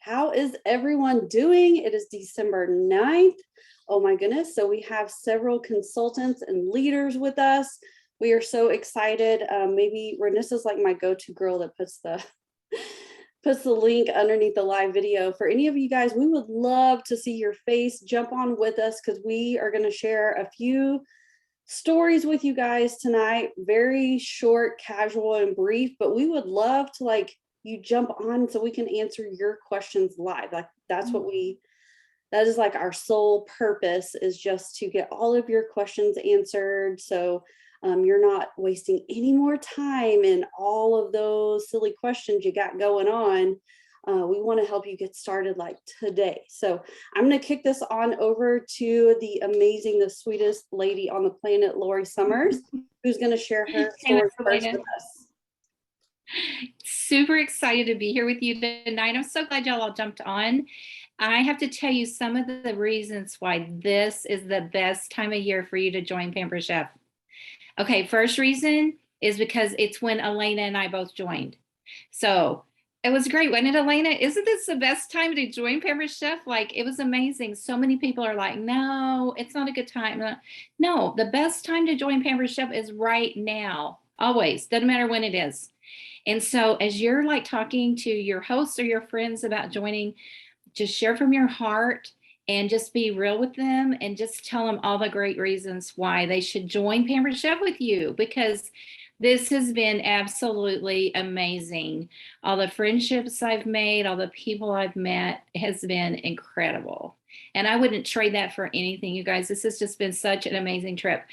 How is everyone doing? It is December 9th. Oh my goodness. So we have several consultants and leaders with us. We are so excited. Maybe Renissa's like my go-to girl that puts the link underneath the live video. For any of you guys, we would love to see your face. Jump on with us because we are going to share a few stories with you guys tonight. Very short, casual, and brief, but we would love to you jump on so we can answer your questions live. Like that is like our sole purpose, is just to get all of your questions answered. So you're not wasting any more time in all of those silly questions you got going on. We want to help you get started like today. So I'm going to kick this on over to the amazing, the sweetest lady on the planet, Laurie Summers, who's going to share her story first with us. Super excited to be here with you tonight. I'm so glad y'all all jumped on. I have to tell you some of the reasons why this is the best time of year for you to join Pampered Chef. Okay, first reason is because it's when Elena and I both joined. So it was great, wasn't it, Elena? Isn't this the best time to join Pampered Chef? Like, it was amazing. So many people are like, no, it's not a good time. No, the best time to join Pampered Chef is right now. Always, doesn't matter when it is. And so as you're like talking to your hosts or your friends about joining, just share from your heart and just be real with them and just tell them all the great reasons why they should join Pampered Chef with you, because this has been absolutely amazing. All the friendships I've made, all the people I've met has been incredible. And I wouldn't trade that for anything, you guys. This has just been such an amazing trip.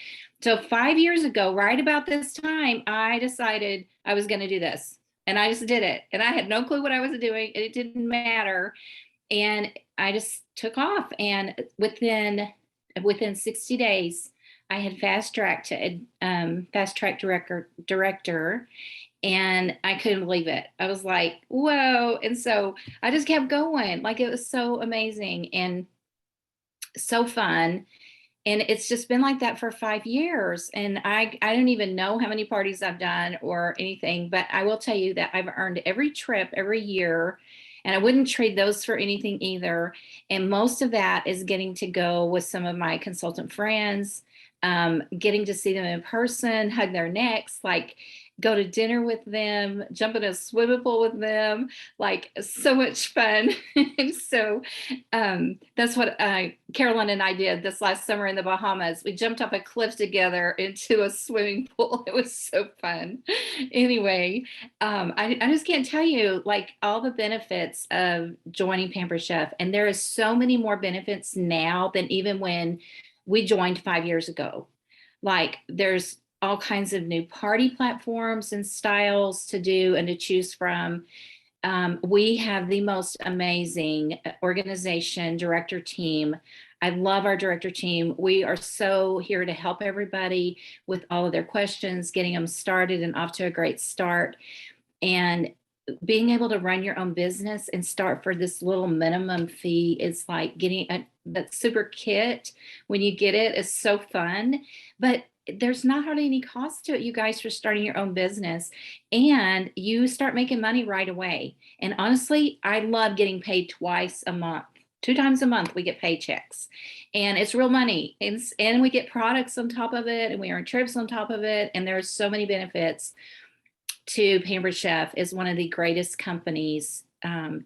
So 5 years ago, right about this time, I decided I was going to do this. And I just did it. And I had no clue what I was doing. And it didn't matter. And I just took off. And within 60 days, I had fast track director, and I couldn't believe it. I was like, whoa. And so I just kept going. Like, it was so amazing and so fun. And it's just been like that for 5 years. And I don't even know how many parties I've done or anything, but I will tell you that I've earned every trip every year. And I wouldn't trade those for anything either. And most of that is getting to go with some of my consultant friends, getting to see them in person, hug their necks, like go to dinner with them, jump in a swimming pool with them, like so much fun. And so that's what Carolyn and I did this last summer in the Bahamas. We jumped off a cliff together into a swimming pool. It was so fun. Anyway, I just can't tell you like all the benefits of joining Pampered Chef. And there is so many more benefits now than even when we joined 5 years ago. Like, there's all kinds of new party platforms and styles to do and to choose from. We have the most amazing organization, director team. I love our director team. We are so here to help everybody with all of their questions, getting them started and off to a great start. And being able to run your own business and start for this little minimum fee is like getting that super kit. When you get it, is so fun. But there's not hardly any cost to it, you guys, for starting your own business, and you start making money right away. And honestly, I love getting paid twice a month. 2 times a month we get paychecks, and it's real money, and we get products on top of it, and we earn trips on top of it. And there's so many benefits to Pampered Chef. Is one of the greatest companies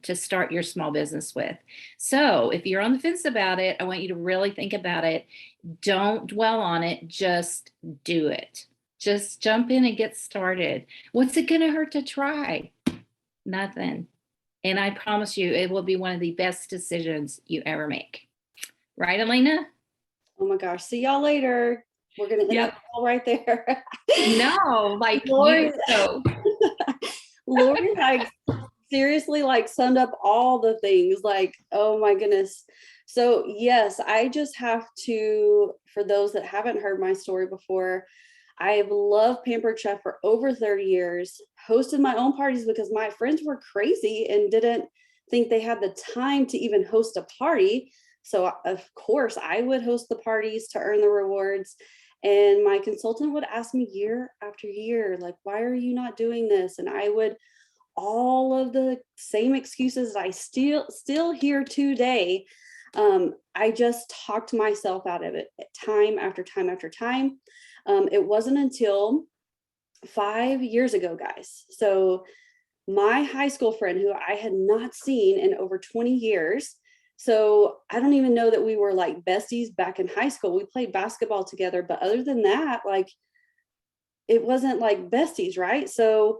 to start your small business with. So if you're on the fence about it, I want you to really think about it. Don't dwell on it. Just do it. Just jump in and get started. What's it going to hurt to try? Nothing. And I promise you, it will be one of the best decisions you ever make. Right, Elena? Oh my gosh. See y'all later. We're going to end up all right there. No, like Laurie, Laurie seriously summed up all the things. Like, oh my goodness. So yes, I just have to, for those that haven't heard my story before, I've loved Pampered Chef for over 30 years, hosted my own parties because my friends were crazy and didn't think they had the time to even host a party. So of course I would host the parties to earn the rewards. And my consultant would ask me year after year, like, why are you not doing this? And I would all of the same excuses I still hear today. I just talked myself out of it time after time after time. It wasn't until 5 years ago, guys. So my high school friend who I had not seen in over 20 years. So I don't even know that we were like besties back in high school. We played basketball together, but other than that, like it wasn't like besties, right? So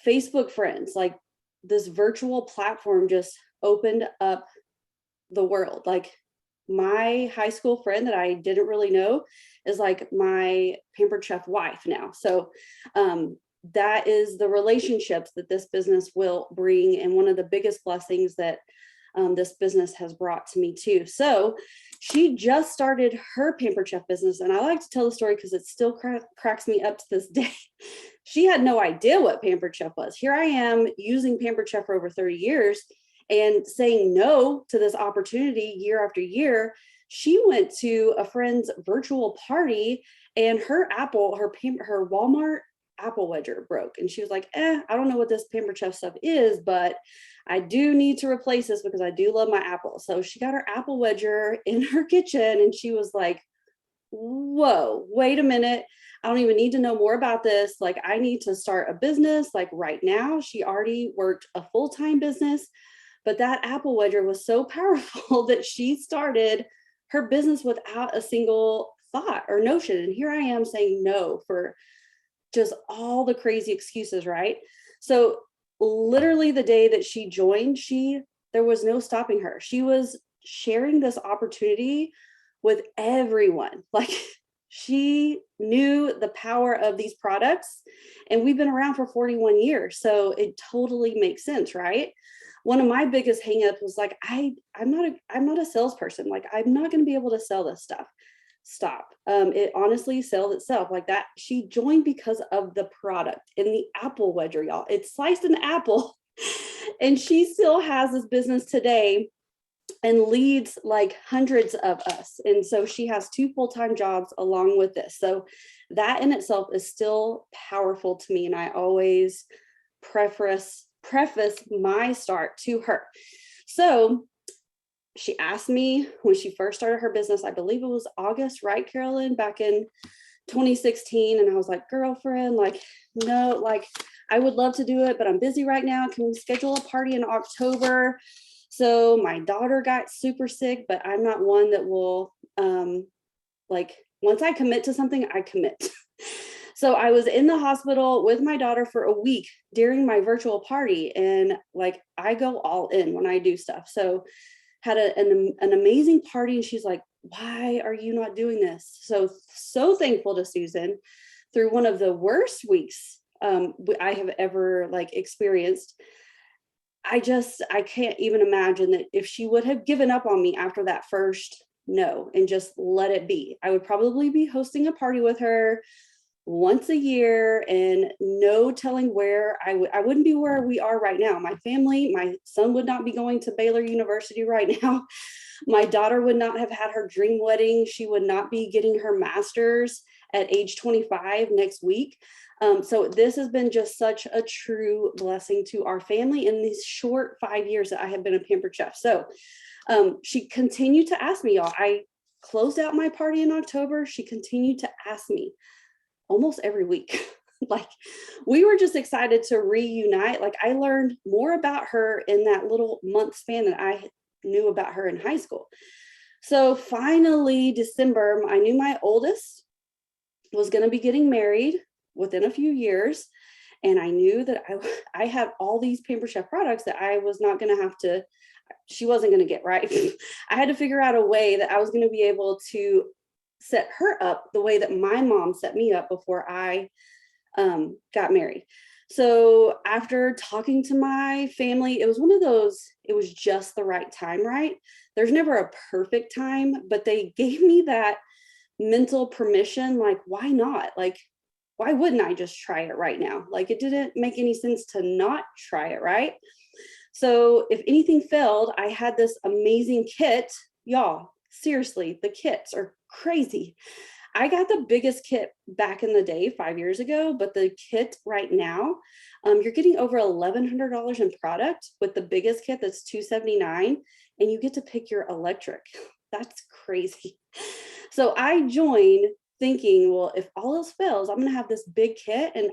Facebook friends, like this virtual platform just opened up the world. Like my high school friend that I didn't really know is like my Pampered Chef wife now. So that is the relationships that this business will bring, and one of the biggest blessings that this business has brought to me too. So she just started her Pampered Chef business, and I like to tell the story because it still cracks me up to this day. She had no idea what Pampered Chef was. Here I am using Pampered Chef for over 30 years and saying no to this opportunity year after year. She went to a friend's virtual party and her Walmart Apple wedger broke. And she was like, I don't know what this Pampered Chef stuff is, but I do need to replace this because I do love my apple. So she got her apple wedger in her kitchen and she was like, whoa, wait a minute. I don't even need to know more about this. Like, I need to start a business like right now. She already worked a full-time business, but that apple wedger was so powerful that she started her business without a single thought or notion. And here I am saying no for just all the crazy excuses, right? So literally the day that she joined, there was no stopping her. She was sharing this opportunity with everyone. Like she knew the power of these products, and we've been around for 41 years. So it totally makes sense, right? One of my biggest hangups was like, I'm not a salesperson. Like, I'm not going to be able to sell this stuff. Stop. It honestly sells itself like that. She joined because of the product in the apple wedger, y'all. It sliced an apple and she still has this business today and leads like hundreds of us. And so she has 2 full-time jobs along with this. So that in itself is still powerful to me. And I always preface my start to her. So she asked me when she first started her business, I believe it was August, right, Carolyn, back in 2016. And I was like, girlfriend, like, no, like, I would love to do it, but I'm busy right now. Can we schedule a party in October? So my daughter got super sick, but I'm not one that will, like, once I commit to something, I commit. So I was in the hospital with my daughter for a week during my virtual party. And like, I go all in when I do stuff. So had an amazing party. And she's like, why are you not doing this? So thankful to Susan. Through one of the worst weeks I have ever like experienced. I can't even imagine that if she would have given up on me after that first no and just let it be, I would probably be hosting a party with her once a year, and no telling where I wouldn't be where we are right now. My family, my son would not be going to Baylor University right now. My daughter would not have had her dream wedding. She would not be getting her master's at age 25 next week. So this has been just such a true blessing to our family in these short 5 years that I have been a Pampered Chef. So she continued to ask me, y'all. I closed out my party in October. She continued to ask me almost every week. Like, we were just excited to reunite. Like, I learned more about her in that little month span that I knew about her in high school. So finally, December, I knew my oldest was going to be getting married within a few years. And I knew that I had all these Pampered Chef products that I was not going to have to, she wasn't going to get, right? I had to figure out a way that I was going to be able to set her up the way that my mom set me up before I got married. So after talking to my family, it was one of those, it was just the right time, right? There's never a perfect time, but they gave me that mental permission. Like, why not? Like, why wouldn't I just try it right now? Like, it didn't make any sense to not try it, right? So if anything failed, I had this amazing kit. Y'all, seriously, the kits are crazy. I got the biggest kit back in the day 5 years ago, but the kit right now, you're getting over $1,100 in product with the biggest kit that's $279, and you get to pick your electric. That's crazy. So I joined thinking, well, if all else fails, I'm going to have this big kit, and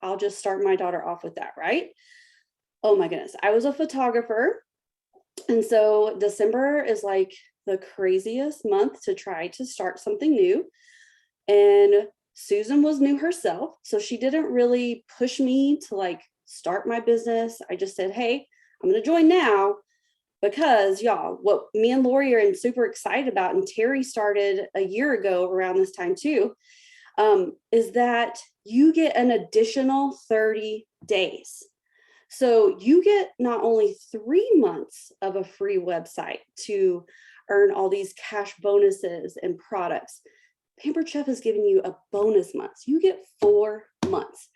I'll just start my daughter off with that, right? Oh my goodness. I was a photographer. And so December is like the craziest month to try to start something new. And Susan was new herself. So she didn't really push me to like start my business. I just said, hey, I'm going to join now because y'all, what me and Laurie are super excited about, and Terry started a year ago around this time too, is that you get an additional 30 days. So you get not only 3 months of a free website to earn all these cash bonuses and products. Pampered Chef is giving you a bonus month. So you get 4 months.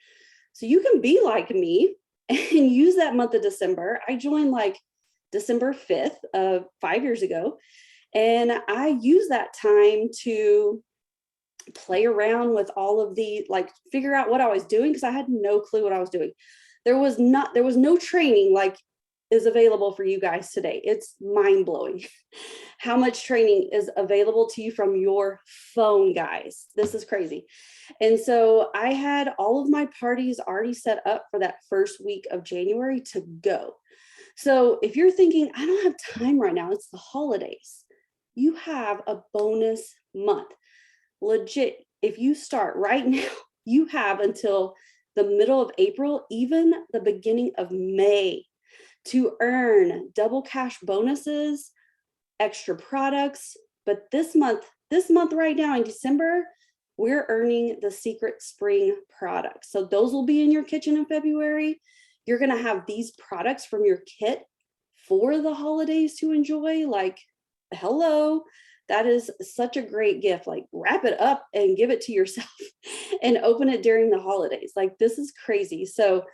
So you can be like me and use that month of December. I joined like December 5th of 5 years ago. And I use that time to play around with all of the, like, figure out what I was doing, because I had no clue what I was doing. There was no training like is available for you guys today. It's mind blowing how much training is available to you from your phone, guys. This is crazy. And so I had all of my parties already set up for that first week of January to go. So if you're thinking, I don't have time right now, it's the holidays, you have a bonus month. Legit, if you start right now, you have until the middle of April, even the beginning of May, to earn double cash bonuses, extra products. But this month right now in December, we're earning the secret spring products. So those will be in your kitchen in February. You're going to have these products from your kit for the holidays to enjoy. Like, hello, that is such a great gift. Like, wrap it up and give it to yourself and open it during the holidays. Like, this is crazy. So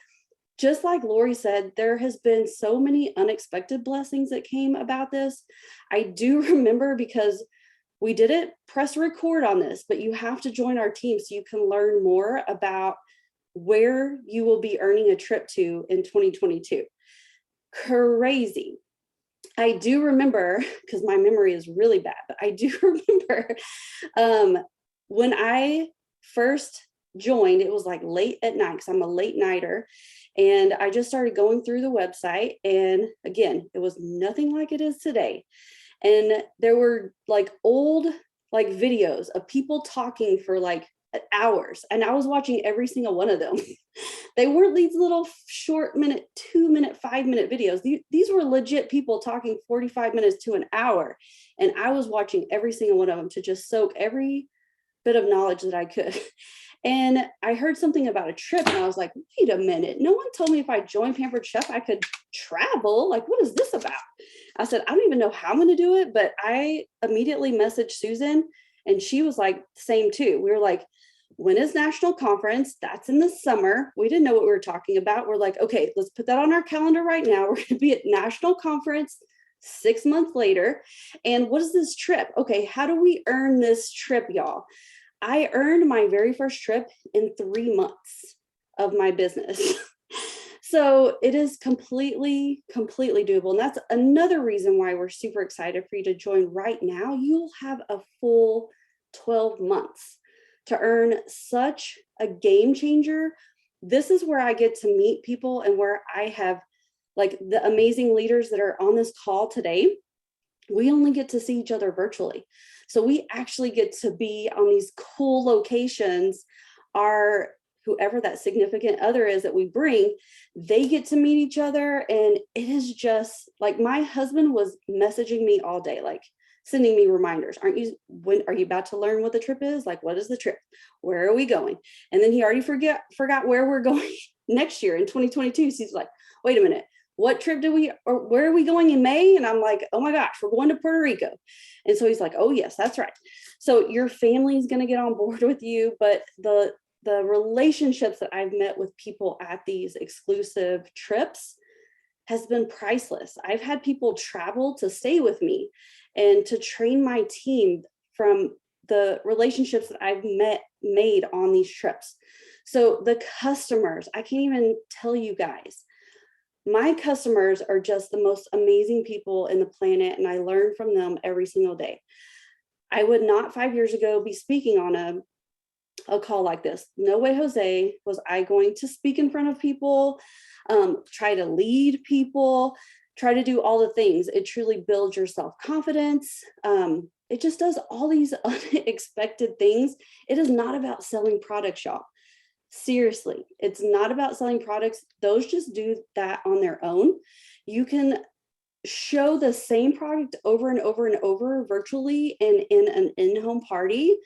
just like Laurie said, there has been so many unexpected blessings that came about this. I do remember, because we didn't press record on this, but you have to join our team so you can learn more about where you will be earning a trip to in 2022. Crazy. I do remember, because my memory is really bad, but I do remember when I first joined, it was like late at night, because I'm a late nighter. And I just started going through the website. And again, it was nothing like it is today. And there were like old like videos of people talking for like hours. And I was watching every single one of them. They weren't these little short minute, 2 minute, 5 minute videos. These were legit people talking 45 minutes to an hour. And I was watching every single one of them to just soak every bit of knowledge that I could. And I heard something about a trip, and I was like, wait a minute. No one told me if I joined Pampered Chef, I could travel. Like, what is this about? I said, I don't even know how I'm going to do it. But I immediately messaged Susan, and she was like, same too. We were like, when is national conference? That's in the summer. We didn't know what we were talking about. We're like, okay, let's put that on our calendar right now. We're going to be at national conference 6 months later. And what is this trip? Okay, how do we earn this trip, y'all? I earned my very first trip in 3 months of my business. So it is completely doable. And that's another reason why we're super excited for you to join right now. You'll have a full 12 months to earn such a game changer. This is where I get to meet people, and where I have like the amazing leaders that are on this call today. We only get to see each other virtually. So we actually get to be on these cool locations. Whoever that significant other is that we bring, they get to meet each other. And it is just like, my husband was messaging me all day, like sending me reminders. When are you about to learn what the trip is? Like, what is the trip? Where are we going? And then he already forgot where we're going next year in 2022. So he's like, wait a minute. What trip where are we going in May? And I'm like, oh my gosh, we're going to Puerto Rico. And so he's like, oh yes, that's right. So your family is going to get on board with you. But the relationships that I've met with people at these exclusive trips has been priceless. I've had people travel to stay with me and to train my team from the relationships that I've made on these trips. So the customers, I can't even tell you guys, my customers are just the most amazing people in the planet, and I learn from them every single day. I would not 5 years ago be speaking on a call like this. No way, Jose, was I going to speak in front of people, try to lead people, try to do all the things. It truly builds your self-confidence. It just does all these unexpected things. It is not about selling products, y'all. Seriously, it's not about selling products. Those just do that on their own. You can show the same product over and over and over virtually and in an in-home party.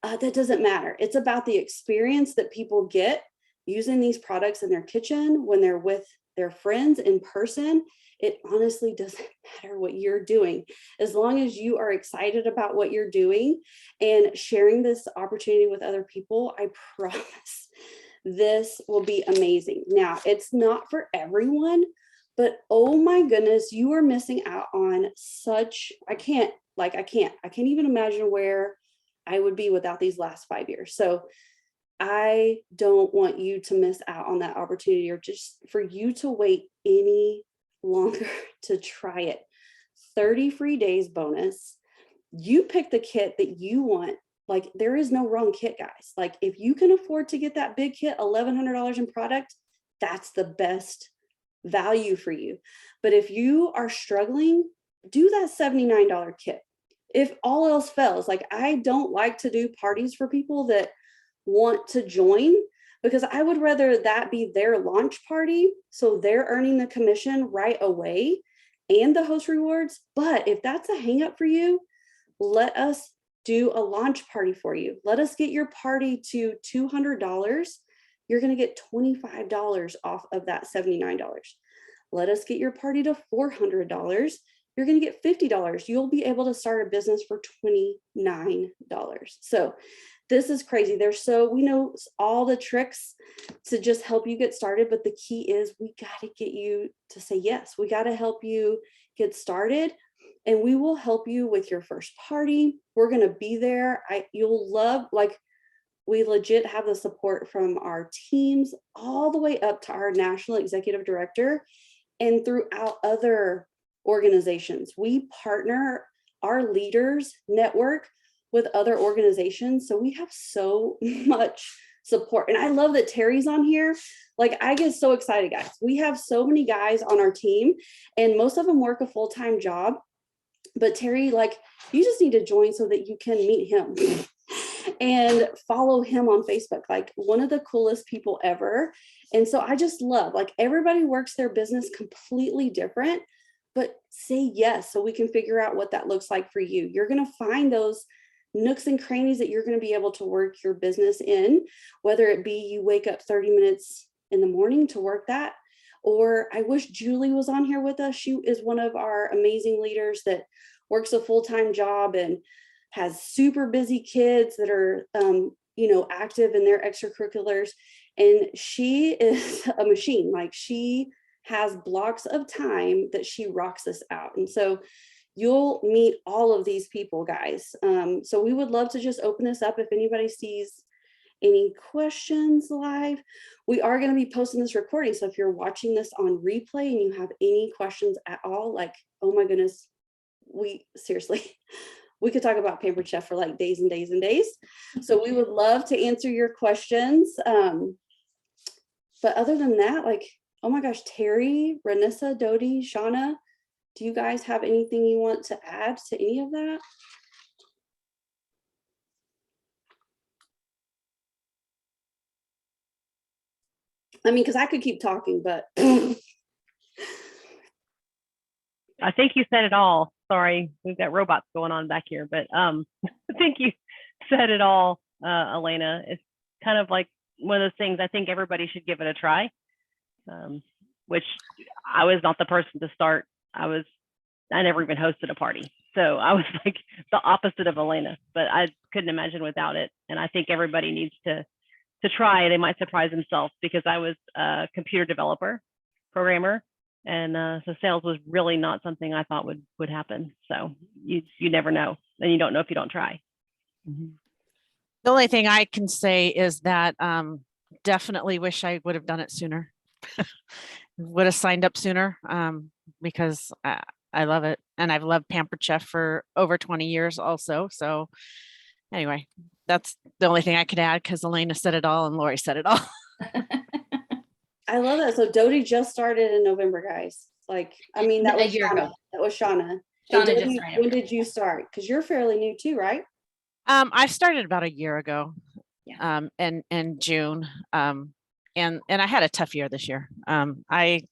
That doesn't matter. It's about the experience that people get using these products in their kitchen when they're with their friends in person. It honestly doesn't matter what you're doing. As long as you are excited about what you're doing and sharing this opportunity with other people, I promise this will be amazing. Now, it's not for everyone, but oh my goodness, you are missing out on such, I can't even imagine where I would be without these last 5 years. So I don't want you to miss out on that opportunity, or just for you to wait any longer to try it. 30 free days bonus. You pick the kit that you want. Like, there is no wrong kit, guys. Like, if you can afford to get that big kit, $1,100 in product, that's the best value for you. But if you are struggling, do that $79 kit. If all else fails, like, I don't like to do parties for people that want to join, because I would rather that be their launch party, so they're earning the commission right away and the host rewards. But if that's a hang up for you, let us do a launch party for you. Let us get your party to $200. You're going to get $25 off of that $79. Let us get your party to $400. You're going to get $50. You'll be able to start a business for $29. So this is crazy. We know all the tricks to just help you get started, but the key is we got to get you to say yes. We got to help you get started, and we will help you with your first party. We're going to be there. You'll love, like, we legit have the support from our teams all the way up to our national executive director and throughout other organizations. We partner our leaders network with other organizations. So we have so much support. And I love that Terry's on here. Like, I get so excited, guys. We have so many guys on our team, and most of them work a full-time job. But Terry, like, you just need to join so that you can meet him and follow him on Facebook. Like, one of the coolest people ever. And so I just love, like, everybody works their business completely different, but say yes so we can figure out what that looks like for you. You're going to find those nooks and crannies that you're going to be able to work your business in, whether it be you wake up 30 minutes in the morning to work that. Or I wish Julie was on here with us. She is one of our amazing leaders that works a full-time job and has super busy kids that are, active in their extracurriculars. And she is a machine. Like, she has blocks of time that she rocks this out. And so you'll meet all of these people, guys. So we would love to just open this up if anybody sees any questions live. We are going to be posting this recording. So if you're watching this on replay and you have any questions at all, like, oh my goodness, we could talk about Pampered Chef for like days and days and days. So we would love to answer your questions. But other than that, like, oh my gosh, Terry, Renessa, Dodie, Shauna, do you guys have anything you want to add to any of that? I mean, because I could keep talking, but I think you said it all. Sorry, we've got robots going on back here, but I think you said it all, Elena. It's kind of like one of those things. I think everybody should give it a try, which I was not the person to start. I never even hosted a party. So I was like the opposite of Elena, but I couldn't imagine without it. And I think everybody needs to try. They might surprise themselves, because I was a computer developer, programmer, and so sales was really not something I thought would happen. So you never know, and you don't know if you don't try. The only thing I can say is that definitely wish I would have done it sooner. Would have signed up sooner because I love it. And I've loved Pampered Chef for over 20 years also. So anyway, that's the only thing I could add because Elena said it all and Laurie said it all. I love that. So Dodie just started in November, guys. Like, I mean, that A was year Shauna. ago. That was Shauna. And Shauna just Dodie, started. when did you start? Because you're fairly new too, right? I started about a year ago. Yeah. In June. And I had a tough year this year. I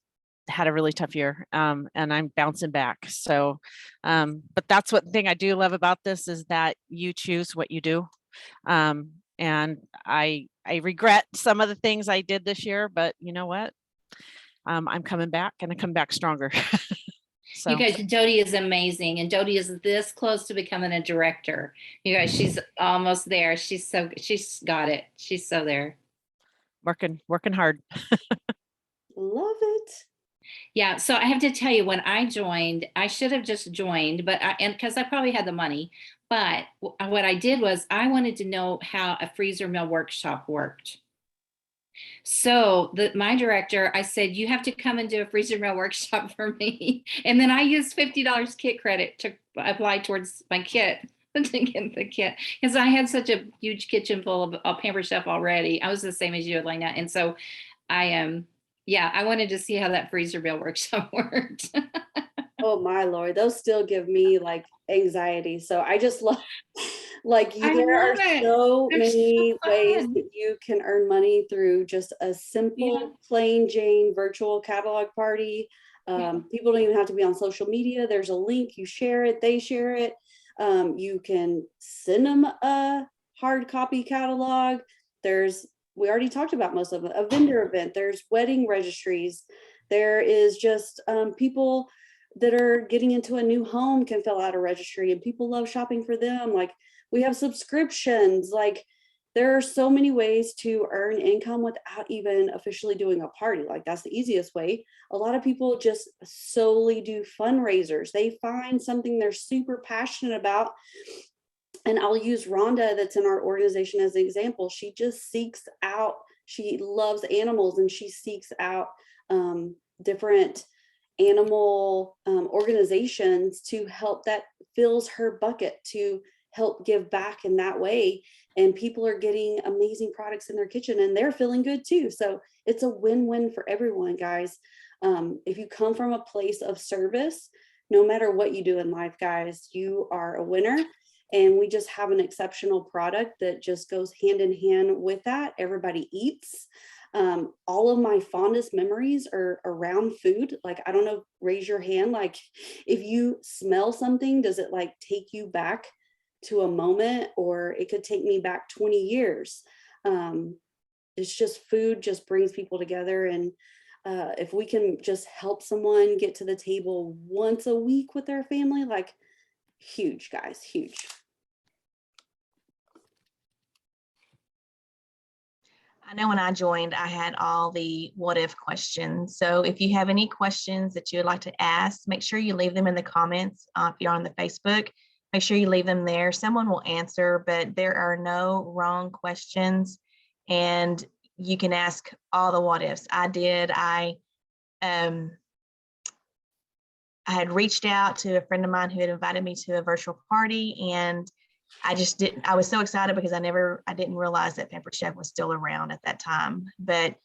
had a really tough year and I'm bouncing back. So, but that's what thing I do love about this is that you choose what you do. And I regret some of the things I did this year, but you know what? I'm coming back and I come back stronger. So. You guys, Dodie is amazing. And Dodie is this close to becoming a director. You guys, she's almost there. She's got it. She's so there. Working hard. Love it. Yeah. So I have to tell you, when I joined, I should have just joined, but because I probably had the money, but what I did was I wanted to know how a freezer meal workshop worked. So my director, I said, you have to come and do a freezer meal workshop for me. And then I used $50 kit credit to apply towards my kit to get the kit. Because I had such a huge kitchen full of Pampered Chef already. I was the same as you, Elena. And so I am, I wanted to see how that freezer meal workshop worked. Oh my Lord, those still give me like anxiety. So I just love there are so many ways that you can earn money through just a simple plain Jane virtual catalog party. People don't even have to be on social media. There's a link, you share it, they share it. You can send them a hard copy catalog. We already talked about most of them, a vendor event, there's wedding registries. There is just people that are getting into a new home can fill out a registry and people love shopping for them. Like we have subscriptions, like there are so many ways to earn income without even officially doing a party. Like that's the easiest way. A lot of people just solely do fundraisers. They find something they're super passionate about. And I'll use Rhonda that's in our organization as an example. She just seeks out, she loves animals and she seeks out different animal organizations to help, that fills her bucket to help give back in that way. And people are getting amazing products in their kitchen and they're feeling good too. So it's a win-win for everyone, guys. If you come from a place of service, no matter what you do in life, guys, you are a winner. And we just have an exceptional product that just goes hand in hand with that. Everybody eats. All of my fondest memories are around food. Like, I don't know, raise your hand. Like if you smell something, does it like take you back to a moment, or it could take me back 20 years. It's just food just brings people together. And if we can just help someone get to the table once a week with their family, like huge, guys, huge. I know when I joined, I had all the what if questions. So if you have any questions that you would like to ask, make sure you leave them in the comments. If you're on the Facebook, make sure you leave them there. Someone will answer, but there are no wrong questions. And you can ask all the what ifs. I had reached out to a friend of mine who had invited me to a virtual party, and I was so excited because I didn't realize that Pampered Chef was still around at that time. But,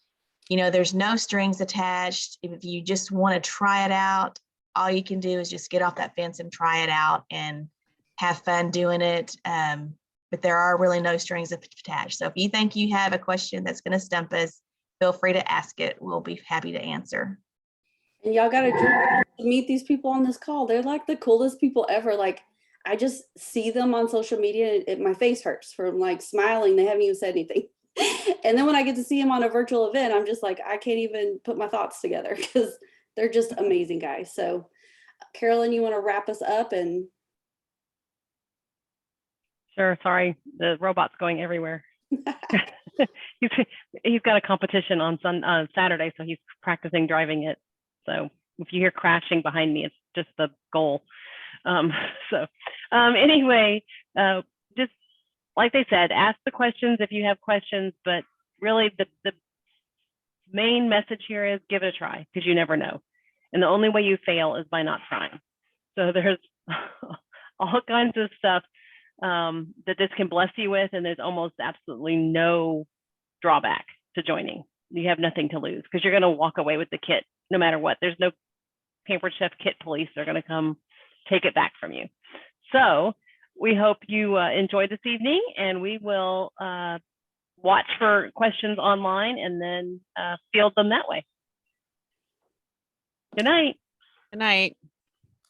you know, there's no strings attached. If you just want to try it out, all you can do is just get off that fence and try it out and have fun doing it. But there are really no strings attached. So if you think you have a question that's going to stump us, feel free to ask it. We'll be happy to answer. And y'all got to meet these people on this call. They're like the coolest people ever. Like, I just see them on social media and my face hurts from like smiling. They haven't even said anything. And then when I get to see them on a virtual event, I'm just like, I can't even put my thoughts together because they're just amazing guys. So Carolyn, you want to wrap us up? And Sure. Sorry, the robot's going everywhere. he's got a competition on Saturday, so he's practicing driving it. So if you hear crashing behind me, it's just the goal. Anyway, just like they said, ask the questions if you have questions, but really the main message here is give it a try, because you never know. And the only way you fail is by not trying. So there's all kinds of stuff that this can bless you with, and there's almost absolutely no drawback to joining. You have nothing to lose, because you're going to walk away with the kit no matter what. There's no Pampered Chef kit police. They're going to come take it back from you. So we hope you enjoyed this evening, and we will watch for questions online and then field them that way. Good night. Good night.